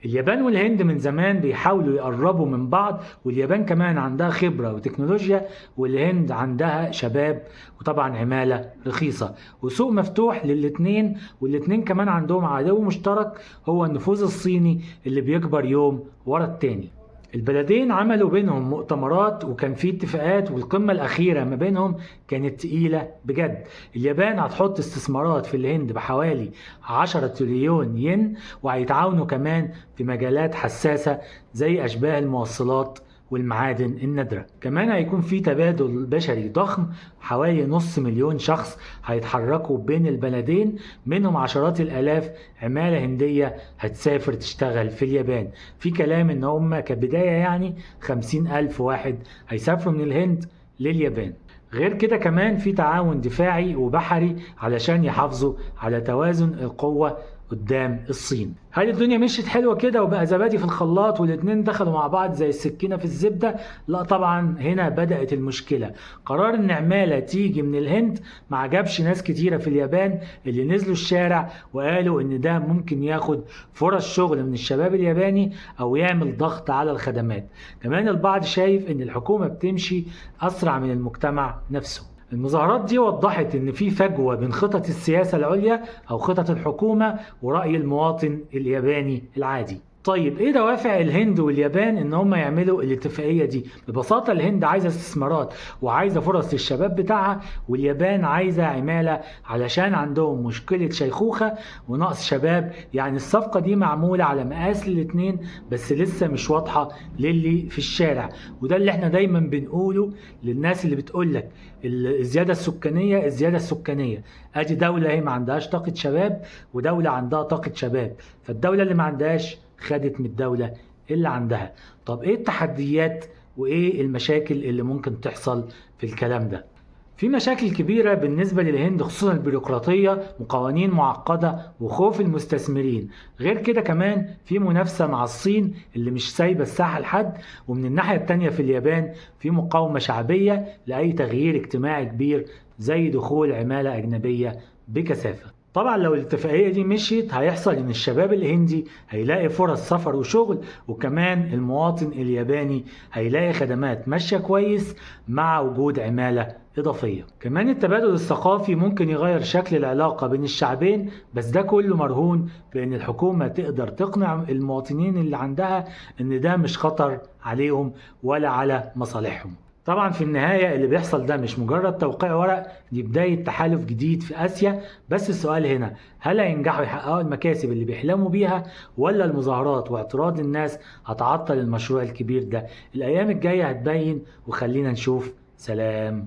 اليابان والهند من زمان بيحاولوا يقربوا من بعض، واليابان كمان عندها خبرة وتكنولوجيا، والهند عندها شباب وطبعا عمالة رخيصة وسوق مفتوح للاتنين. والاتنين كمان عندهم عدو مشترك هو النفوذ الصيني اللي بيكبر يوم ورا التاني. البلدين عملوا بينهم مؤتمرات وكان في اتفاقات، والقمة الأخيرة ما بينهم كانت تقيلة بجد. اليابان هتحط استثمارات في الهند بحوالي 10 تريليون ين، وهيتعاونوا كمان في مجالات حساسة زي أشباه الموصلات والمعادن النادرة. كمان هيكون في تبادل بشري ضخم، حوالي 500,000 شخص هيتحركوا بين البلدين، منهم عشرات الآلاف عمالة هندية هتسافر تشتغل في اليابان. في كلام ان هم كبداية يعني 50,000 واحد هيسافروا من الهند لليابان. غير كده كمان في تعاون دفاعي وبحري علشان يحافظوا على توازن القوة قدام الصين. هل الدنيا مشيت حلوة كده وبقى زبادي في الخلاط والاتنين دخلوا مع بعض زي السكينة في الزبدة؟ لا طبعا، هنا بدأت المشكلة. قرار ان عمالة تيجي من الهند ما عجبش ناس كتيرة في اليابان، اللي نزلوا الشارع وقالوا ان ده ممكن ياخد فرص شغل من الشباب الياباني او يعمل ضغط على الخدمات. كمان البعض شايف ان الحكومة بتمشي اسرع من المجتمع نفسه. المظاهرات دي وضحت ان في فجوة بين خطط السياسة العليا او خطط الحكومة ورأي المواطن الياباني العادي. طيب ايه دوافع الهند واليابان ان هم يعملوا الاتفاقية دي؟ ببساطة الهند عايزة استثمارات وعايزة فرص للشباب بتاعها، واليابان عايزة عمالة علشان عندهم مشكلة شيخوخة ونقص شباب. يعني الصفقة دي معمولة على مقاس الاتنين، بس لسه مش واضحة للي في الشارع. وده اللي احنا دايما بنقوله للناس اللي بتقولك الزيادة السكانية. ادي دولة هي ما عندهاش طاقة شباب، ودولة عندها طاقة شباب. فالدولة اللي ما عندهاش خدت من الدولة اللي عندها. طب ايه التحديات وايه المشاكل اللي ممكن تحصل في الكلام ده؟ في مشاكل كبيرة بالنسبة للهند، خصوصا البيروقراطية وقوانين معقدة وخوف المستثمرين. غير كده كمان في منافسة مع الصين اللي مش سايبة الساحة لحد. ومن الناحية التانية في اليابان في مقاومة شعبية لأي تغيير اجتماعي كبير زي دخول عمالة أجنبية بكثافة. طبعا لو الاتفاقية دي مشيت هيحصل ان الشباب الهندي هيلاقي فرص سفر وشغل، وكمان المواطن الياباني هيلاقي خدمات ماشية كويس مع وجود عمالة إضافية. كمان التبادل الثقافي ممكن يغير شكل العلاقة بين الشعبين، بس ده كله مرهون بأن الحكومة تقدر تقنع المواطنين اللي عندها ان ده مش خطر عليهم ولا على مصالحهم. طبعا في النهاية اللي بيحصل ده مش مجرد توقيع ورق، دي بداية تحالف جديد في آسيا. بس السؤال هنا، هل هينجحوا يحققوا المكاسب اللي بيحلموا بيها، ولا المظاهرات واعتراض الناس هتعطل المشروع الكبير ده؟ الأيام الجاية هتبين، وخلينا نشوف. سلام.